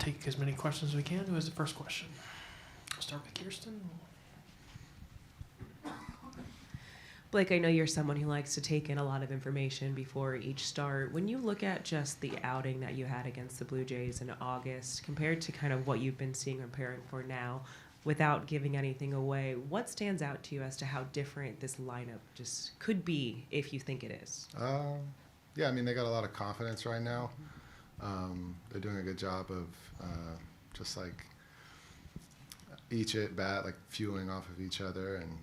take as many questions as we can. Who has the first question? I'll start with Kirsten. Blake, I know you're someone who likes to take in a lot of information before each start. When you look at just the outing that you had against the Blue Jays in August, compared to kind of what you've been seeing and preparing for now, without giving anything away, what stands out to you as to how different this lineup just could be if you think it is? Yeah, I mean, they got a lot of confidence right now. They're doing a good job of just like each at bat, like fueling off of each other. And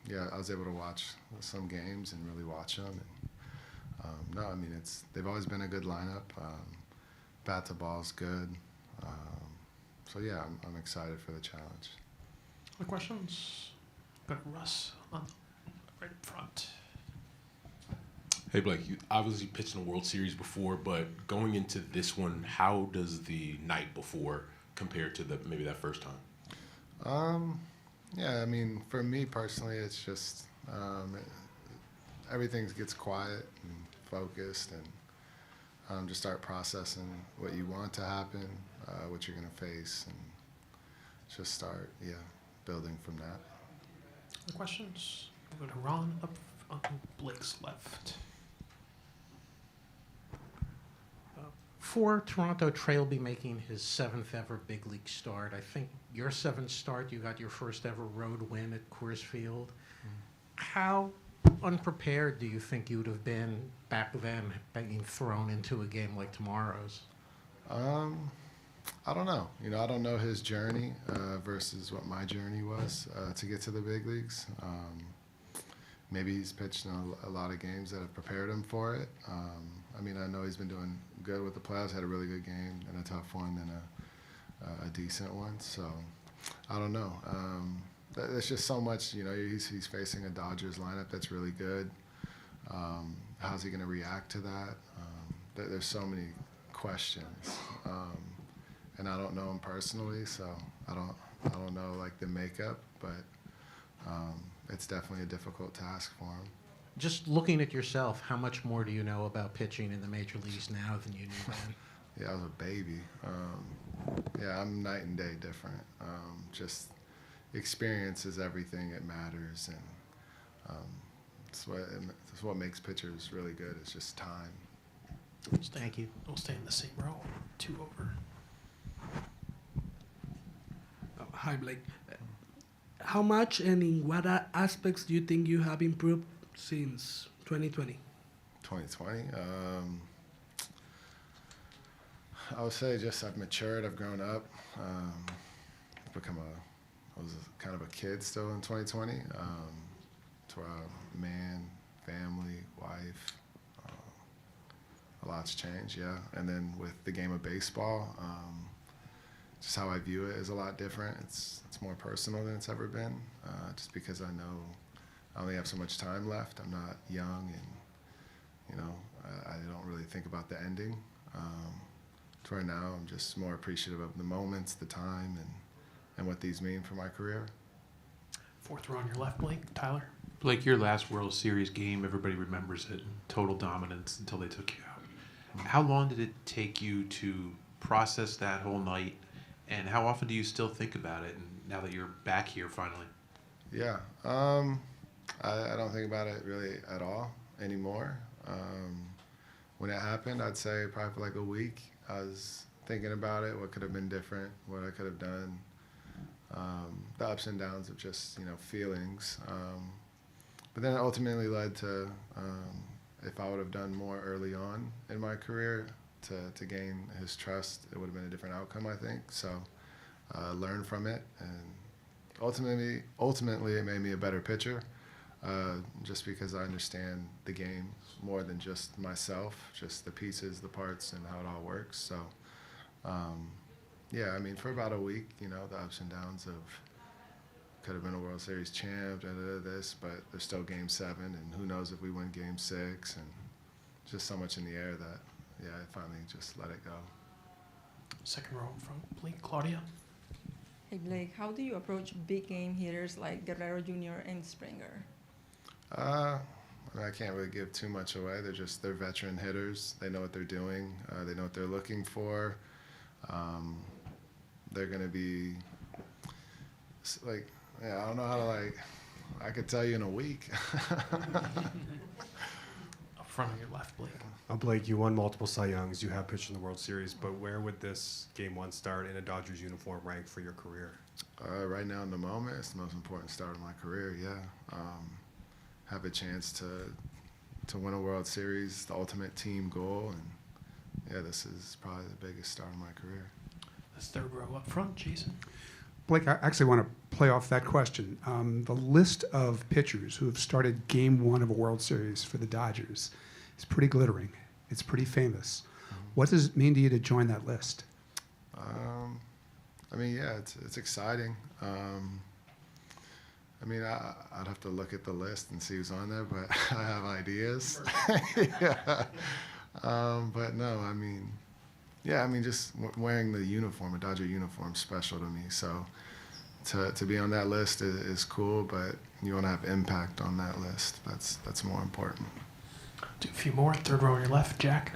yeah, I was able to watch some games and really watch them. And no, I mean, they've always been a good lineup. Bat to ball's good. So yeah, I'm excited for the challenge. Other questions? Go to Russ on right up front. Hey Blake, you obviously pitched in a World Series before, but going into this one, how does the night before compare to maybe that first time? Yeah, I mean, for me personally, it's just everything gets quiet and focused, and just start processing what you want to happen, what you're going to face, and just start, building from that. Other questions? We'll go to Ron up on Blake's left. For Toronto, Trey will be making his 7th ever big league start. I think your 7th start, you got your first ever road win at Coors Field. How unprepared do you think you would have been back then being thrown into a game like tomorrow's? I don't know. I don't know his journey versus what my journey was to get to the big leagues. Maybe he's pitched in a lot of games that have prepared him for it. I mean, I know he's been doing good with the playoffs, had a really good game and a tough one and a decent one. So I don't know. There's just so much, he's facing a Dodgers lineup that's really good. How's he going to react to that? There's so many questions. And I don't know him personally, so I don't know like the makeup, but it's definitely a difficult task for him. Just looking at yourself, how much more do you know about pitching in the major leagues now than you knew then? Yeah, I was a baby. Yeah, I'm night and day different. Just experience is everything. It matters, and it's what makes pitchers really good. It's just time. Thank you. We'll stay in the same row. 2 over. Hi, Blake. How much and in what aspects do you think you have improved since 2020? 2020? I would say just I've matured, I've grown up. I was kind of a kid still in 2020. To a man, family, wife. A lot's changed, yeah. And then with the game of baseball, just how I view it is a lot different. It's more personal than it's ever been, just because I know I only have so much time left. I'm not young, and I don't really think about the ending. To right now, I'm just more appreciative of the moments, the time, and what these mean for my career. 4th row on your left, Blake. Tyler. Blake, your last World Series game, everybody remembers it, total dominance until they took you out. How long did it take you to process that whole night, and how often do you still think about it, and now that you're back here finally? Yeah, I don't think about it really at all anymore. When it happened, I'd say probably for like a week, I was thinking about it, what could have been different, what I could have done, the ups and downs of just, feelings. But then it ultimately led to if I would have done more early on in my career to gain his trust, it would have been a different outcome, I think. So learn from it, and ultimately it made me a better pitcher, just because I understand the game more than just myself, just the pieces, the parts, and how it all works. So yeah, I mean, for about a week, the ups and downs of could have been a World Series champ, this, but there's still Game 7, and who knows if we win Game 6, and just so much in the air that, yeah, I finally just let it go. 2nd row from Blake. Claudia. Hey, Blake, how do you approach big game hitters like Guerrero Jr. and Springer? I can't really give too much away. They're veteran hitters. They know what they're doing. They know what they're looking for. They're going to be like, yeah, I don't know how to I could tell you in a week. Up front on your left, Blake. Blake, you won multiple Cy Youngs. You have pitched in the World Series, but where would this Game 1 start in a Dodgers uniform rank for your career? Right now in the moment, it's the most important start of my career, yeah. Have a chance to win a World Series, the ultimate team goal, and yeah, this is probably the biggest start of my career. This third row up front, Jason. Blake, I actually want to play off that question. The list of pitchers who have started Game 1 of a World Series for the Dodgers is pretty glittering. It's pretty famous. What does it mean to you to join that list? I mean, yeah, it's exciting. I mean, I'd have to look at the list and see who's on there, but I have ideas. Yeah. But no, I mean, yeah, I mean, just wearing the uniform, a Dodger uniform, is special to me. So to be on that list is cool, but you want to have impact on that list. That's more important. Do a few more. Third row on your left, Jack.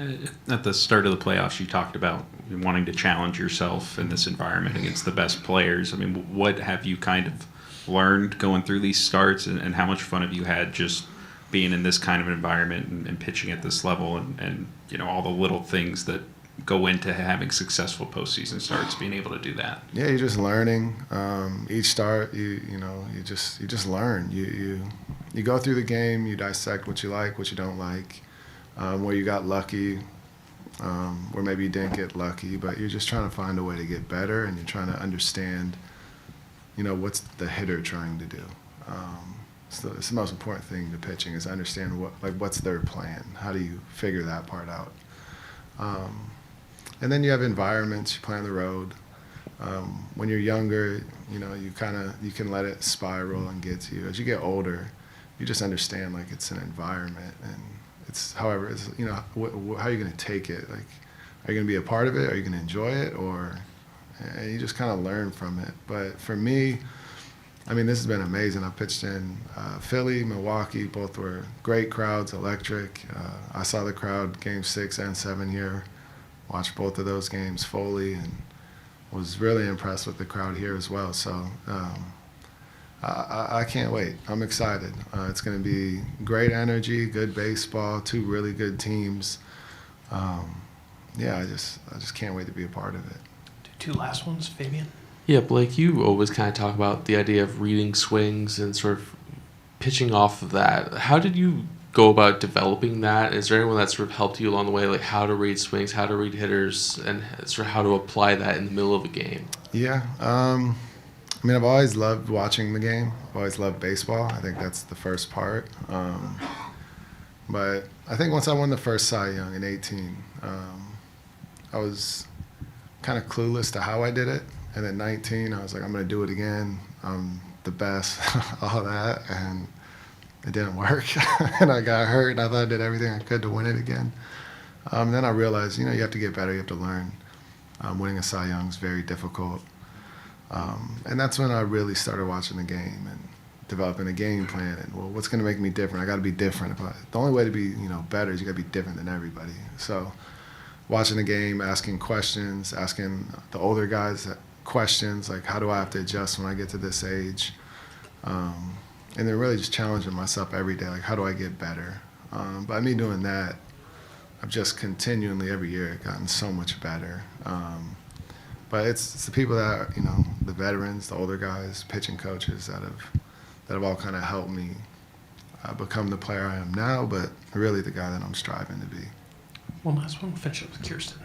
At the start of the playoffs, you talked about wanting to challenge yourself in this environment against the best players. I mean, what have you kind of learned going through these starts, and how much fun have you had just being in this kind of environment and pitching at this level, and you know, all the little things that go into having successful postseason starts, being able to do that? Yeah, you're just learning. Each start, you just learn. You go through the game, you dissect what you like, what you don't like, where you got lucky, where maybe you didn't get lucky, but you're just trying to find a way to get better, and you're trying to understand, you know, what's the hitter trying to do. So it's the most important thing to pitching is understand what's their plan. How do you figure that part out? And then you have environments. You play on the road. When you're younger, you know, you can let it spiral and get to you. As you get older, you just understand like it's an environment, and however, you know, how are you going to take it? Like, are you going to be a part of it? Are you going to enjoy it? Or you just kind of learn from it. But for me, I mean, this has been amazing. I pitched in Philly, Milwaukee. Both were great crowds, electric. I saw the crowd Game 6 and 7 here. Watched both of those games fully, and was really impressed with the crowd here as well. So I can't wait. I'm excited. It's going to be great energy, good baseball, two really good teams. Yeah, I just can't wait to be a part of it. Two last ones, Fabian. Yeah, Blake, you always kind of talk about the idea of reading swings and sort of pitching off of that. How did you go about developing that? Is there anyone that sort of helped you along the way, like how to read swings, how to read hitters, and sort of how to apply that in the middle of a game? Yeah. I mean, I've always loved watching the game. I've always loved baseball. I think that's the first part. But I think once I won the first Cy Young in 18, I was kind of clueless to how I did it. And at 19, I was like, I'm going to do it again. I'm the best, all that. And it didn't work. And I got hurt, and I thought I did everything I could to win it again. Then I realized, you know, you have to get better. You have to learn. Winning a Cy Young is very difficult. And that's when I really started watching the game and developing a game plan. And, well, what's going to make me different? I got to be different. The only way to be, you know, better is you got to be different than everybody. So watching the game, asking questions, asking the older guys questions, like how do I have to adjust when I get to this age? And then really just challenging myself every day, like how do I get better? By me doing that, I've just continually every year gotten so much better. But it's the people that, you know, the veterans, the older guys, pitching coaches that have all kind of helped me become the player I am now, but really the guy that I'm striving to be. One last one. We'll finish up with Kirsten.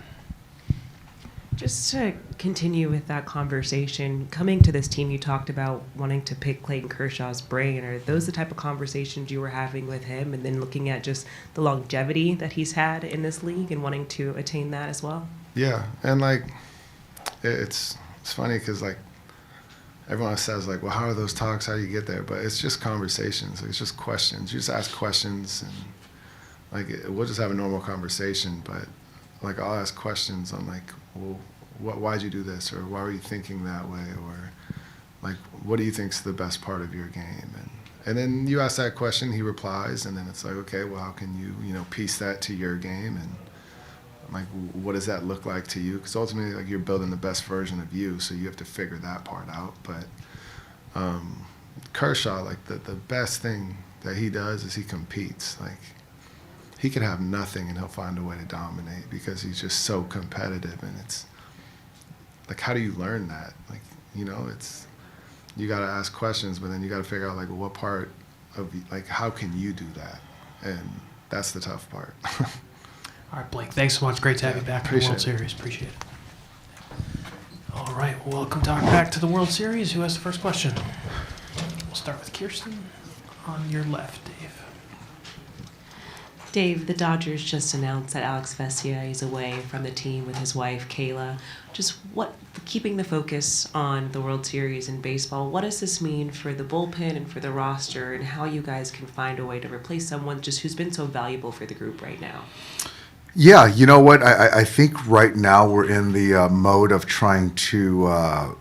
Just to continue with that conversation, coming to this team, you talked about wanting to pick Clayton Kershaw's brain. Are those the type of conversations you were having with him, and then looking at just the longevity that he's had in this league and wanting to attain that as well? Yeah, and like it's funny because like everyone says like, well, how are those talks? How do you get there? But it's just conversations. Like, it's just questions. You just ask questions, and like we'll just have a normal conversation. But like I'll ask questions on like, well, why'd you do this, or why were you thinking that way, or like what do you think's the best part of your game? And then you ask that question, he replies, and then it's like, okay, well, how can you piece that to your game? And Like, what does that look like to you? Because ultimately, like, you're building the best version of you, so you have to figure that part out. But Kershaw, like, the best thing that he does is he competes. Like, he could have nothing and he'll find a way to dominate because he's just so competitive. And it's like, how do you learn that? Like, you know, it's, you got to ask questions, but then you got to figure out, like, what part of, like, how can you do that? And that's the tough part. All right, Blake, thanks so much. Great to have you back for the World Appreciate it. Series. Appreciate it. All right, welcome back to the World Series. Who has the first question? We'll start with Kirsten on your left, Dave. Dave, the Dodgers just announced that Alex Vesia is away from the team with his wife, Kayla. Just keeping the focus on the World Series in baseball, what does this mean for the bullpen and for the roster, and how you guys can find a way to replace someone just who's been so valuable for the group right now? Yeah, you know what? I think right now we're in the mode of trying to,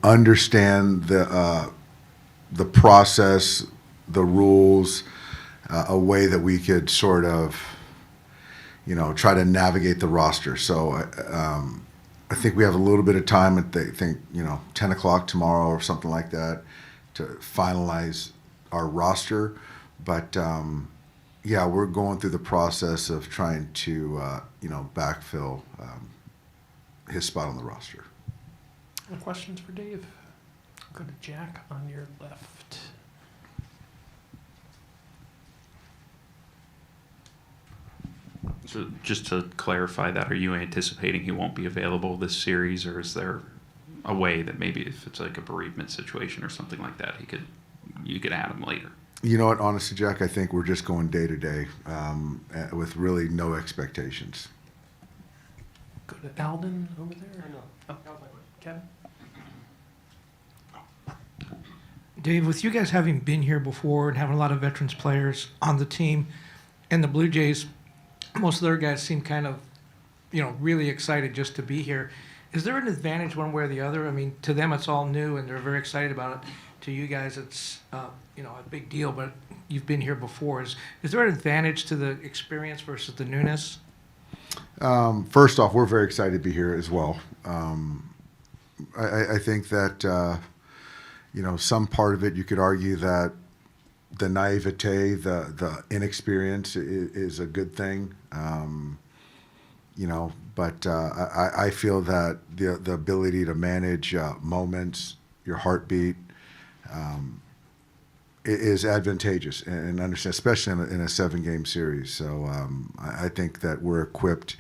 understand the process, the rules, a way that we could sort of, try to navigate the roster. So I think we have a little bit of time at 10 o'clock tomorrow or something like that to finalize our roster. But yeah, we're going through the process of trying to, backfill his spot on the roster. Any questions for Dave? Go to Jack on your left. So just to clarify that, are you anticipating he won't be available this series, or is there a way that maybe if it's like a bereavement situation or something like that, you could add him later? You know what, honestly, Jack, I think we're just going day to day with really no expectations. Go to Alden over there. Oh, Kevin. Dave, with you guys having been here before and having a lot of veterans players on the team, and the Blue Jays, most of their guys seem kind of, really excited just to be here. Is there an advantage one way or the other? I mean, to them it's all new and they're very excited about it. To you guys, it's a big deal, but you've been here before. Is there an advantage to the experience versus the newness? First off, we're very excited to be here as well. I think that some part of it you could argue that the naivete, the inexperience is a good thing. But I feel that the ability to manage moments, your heartbeat, is advantageous and understand, especially in a 7-game series. So I think that we're equipped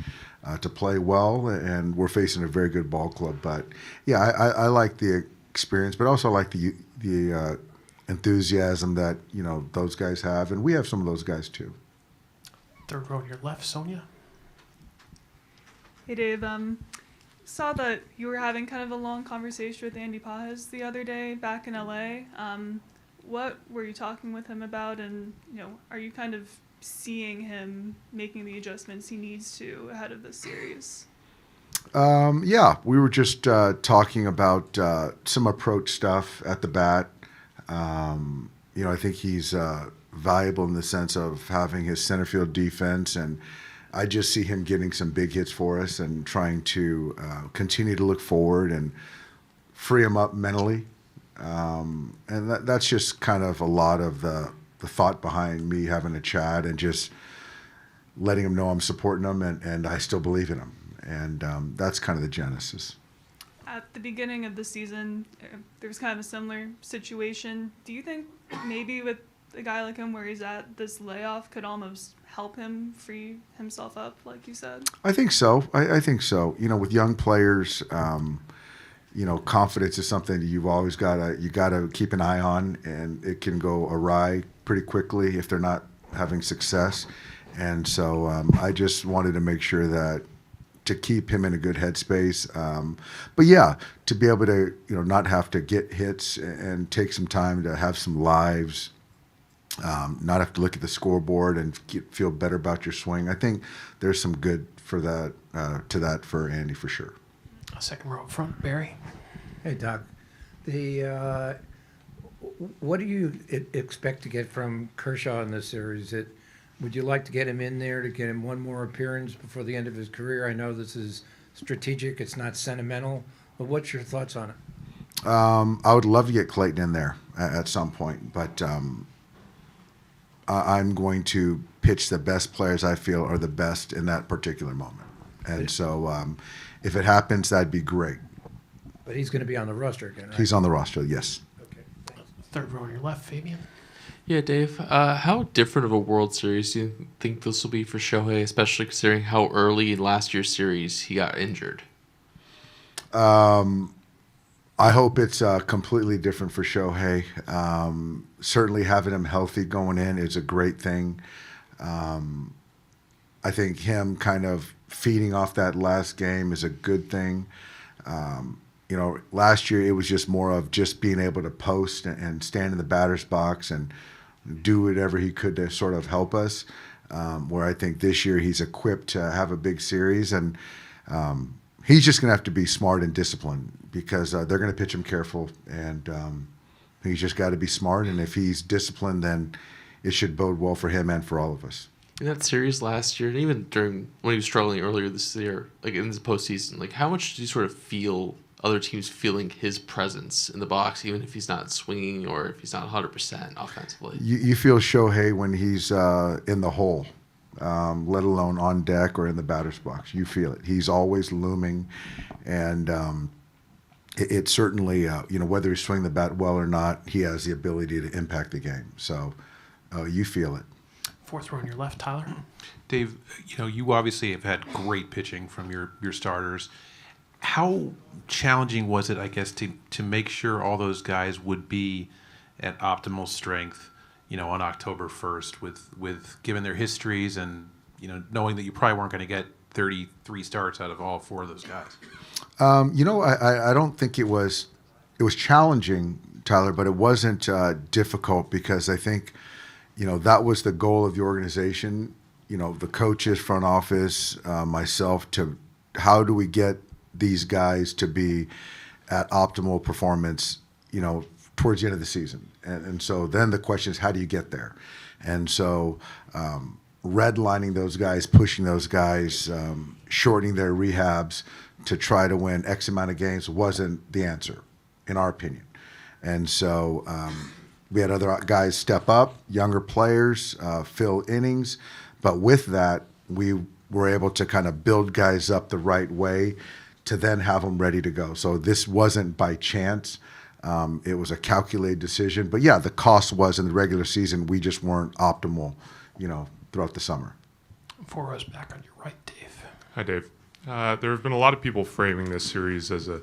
to play well, and we're facing a very good ball club. But yeah, I like the experience, but also like the enthusiasm that those guys have, and we have some of those guys too. Third row to your left, Sonia. Hey Dave, saw that you were having kind of a long conversation with Andy Pajes the other day back in LA. What were you talking with him about, and are you kind of seeing him making the adjustments he needs to ahead of this series? Yeah, we were just talking about some approach stuff at the bat. I think he's valuable in the sense of having his center field defense, and I just see him getting some big hits for us and trying to continue to look forward and free him up mentally. And that's just kind of a lot of the thought behind me having a chat and just letting him know I'm supporting him and I still believe in him. And that's kind of the genesis. At the beginning of the season, there was kind of a similar situation. Do you think maybe with a guy like him where he's at, this layoff could almost help him free himself up, like you said? I think so. I think so. With young players, confidence is something that you've always got to keep an eye on, and it can go awry pretty quickly if they're not having success. And so I just wanted to make sure that to keep him in a good headspace. But yeah, to be able to not have to get hits and take some time to have some lives, not have to look at the scoreboard and feel better about your swing. I think there's some good for that for Andy for sure. Second row up front, Barry. Hey, Doc. What do you expect to get from Kershaw in this series? Would you like to get him in there to get him one more appearance before the end of his career? I know this is strategic, it's not sentimental, but what's your thoughts on it? I would love to get Clayton in there at some point, but I'm going to pitch the best players I feel are the best in that particular moment. And so if it happens, that'd be great. But he's going to be on the roster again, right? He's on the roster, yes. Third row on your left, Fabian. Yeah, Dave. How different of a World Series do you think this will be for Shohei, especially considering how early in last year's series he got injured? I hope it's completely different for Shohei. Certainly having him healthy going in is a great thing. I think him kind of feeding off that last game is a good thing. You know, last year it was just more of just being able to post and stand in the batter's box and do whatever he could to sort of help us. Where I think this year he's equipped to have a big series, and he's just going to have to be smart and disciplined because they're going to pitch him careful, and he's just got to be smart. And if he's disciplined, then it should bode well for him and for all of us. In that series last year, and even during when he was struggling earlier this year, like in the postseason, like how much did you sort of feel other teams feeling his presence in the box, even if he's not swinging or if he's not 100% offensively? You feel Shohei when he's in the hole, let alone on deck or in the batter's box. You feel it. He's always looming, and it certainly, you know, whether he's swinging the bat well or not, he has the ability to impact the game. So you feel it. Fourth row on your left, Tyler. Dave, you know, you obviously have had great pitching from your starters. How challenging was it, I guess, to make sure all those guys would be at optimal strength, you know, on October 1st with given their histories and, you know, knowing that you probably weren't going to get 33 starts out of all four of those guys? You know, I don't think it was challenging, Tyler, but it wasn't difficult because I think, you know, that was the goal of the organization, you know, the coaches, front office, myself, to how do we get these guys to be at optimal performance, you know, towards the end of the season. And so then the question is, how do you get there? And so redlining those guys, pushing those guys, shortening their rehabs to try to win X amount of games wasn't the answer, in our opinion. And so we had other guys step up, younger players, fill innings. But with that, we were able to kind of build guys up the right way to then have them ready to go. So this wasn't by chance. It was a calculated decision. But yeah, the cost was in the regular season, we just weren't optimal, you know, throughout the summer. 4 rows back on your right, Dave. Hi, Dave. There have been a lot of people framing this series as a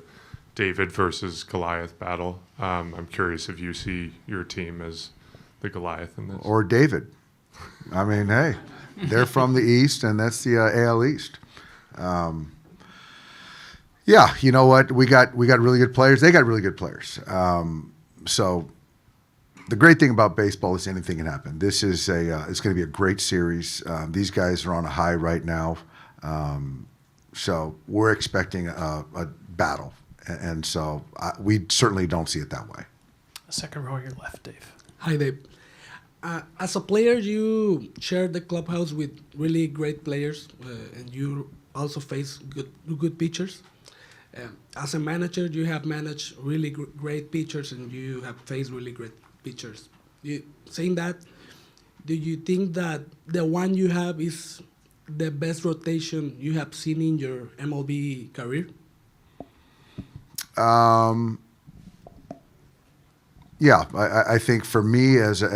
David versus Goliath battle. I'm curious if you see your team as the Goliath in this. Or David. I mean, hey, they're from the East, and that's the AL East. Yeah, you know what? We got really good players. They got really good players. So the great thing about baseball is anything can happen. This is it's going to be a great series. These guys are on a high right now. So we're expecting a battle. And so we certainly don't see it that way. Second row on your left, Dave. Hi, Dave. As a player, you share the clubhouse with really great players, and you also face good pitchers. As a manager, you have managed really great pitchers, and you have faced really great pitchers. Saying that, do you think that the one you have is the best rotation you have seen in your MLB career? Yeah, I think for me as a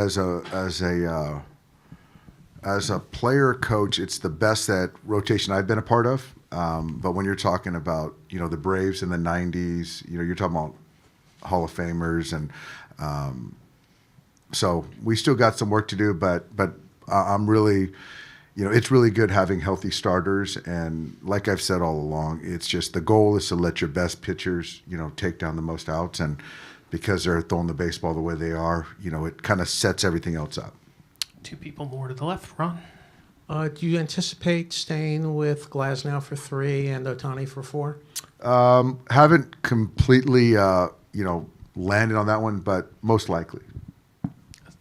player coach, it's the best that rotation I've been a part of. But when you're talking about, you know, the Braves in the 90s, you know, you're talking about Hall of Famers, and so we still got some work to do. But I'm really, you know, it's really good having healthy starters. And like I've said all along, it's just the goal is to let your best pitchers, you know, take down the most outs. And because they're throwing the baseball the way they are, you know, it kind of sets everything else up. 2 people more to the left. Ron? Do you anticipate staying with Glasnow for 3 and Ohtani for 4? Haven't completely, you know, landed on that one, but most likely.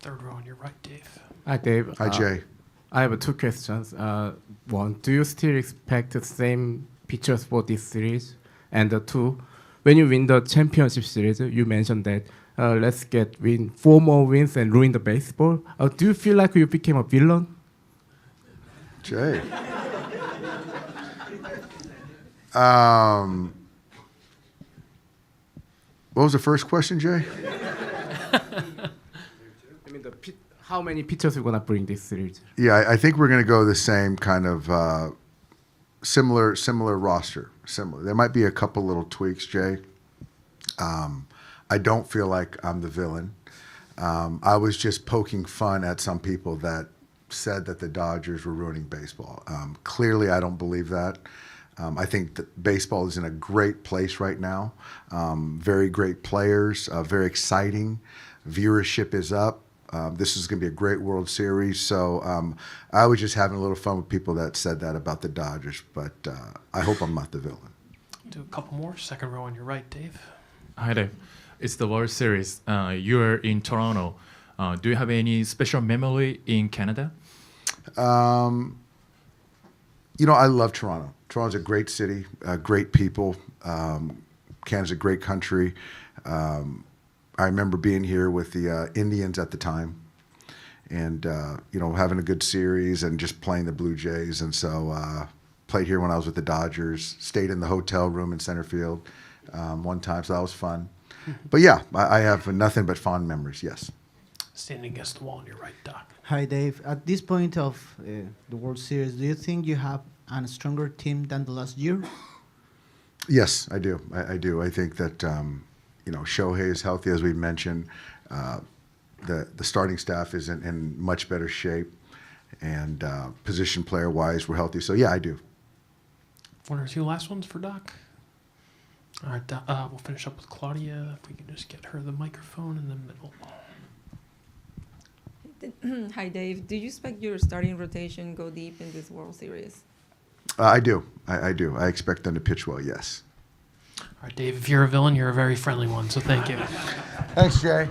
Third row on your right, Dave. Hi, Dave. Hi, Jay. I have two questions. One, do you still expect the same pitchers for this series? And two, when you win the championship series, you mentioned that let's win 4 more wins and ruin the baseball. Do you feel like you became a villain? Jay. What was the first question, Jay? I mean, how many pitchers are gonna bring this series? Yeah, I think we're going to go the same kind of similar roster. Similar. There might be a couple little tweaks, Jay. I don't feel like I'm the villain. I was just poking fun at some people that said that the Dodgers were ruining baseball. Clearly, I don't believe that. I think that baseball is in a great place right now. Very great players, very exciting. Viewership is up. This is going to be a great World Series. So I was just having a little fun with people that said that about the Dodgers, but I hope I'm not the villain. Do a couple more. Second row on your right, Dave. Hi there. It's the World Series. You're in Toronto. Do you have any special memory in Canada? I love Toronto. Toronto's a great city, great people. Canada's a great country. I remember being here with the Indians at the time and, having a good series and just playing the Blue Jays. And so played here when I was with the Dodgers, stayed in the hotel room in center field one time, so that was fun. But yeah, I have nothing but fond memories, yes. Standing against the wall on your right, Doc. Hi, Dave. At this point of the World Series, do you think you have a stronger team than the last year? Yes, I do. I do. I think that, Shohei is healthy, as we mentioned. The starting staff is in much better shape. And position player-wise, we're healthy. So, yeah, I do. One or two last ones for Doc. All right, we'll finish up with Claudia. If we can just get her the microphone in the middle. Hi, Dave. Do you expect your starting rotation go deep in this World Series? I do. I do. I expect them to pitch well, yes. All right, Dave, if you're a villain, you're a very friendly one, so thank you. Thanks, Jay.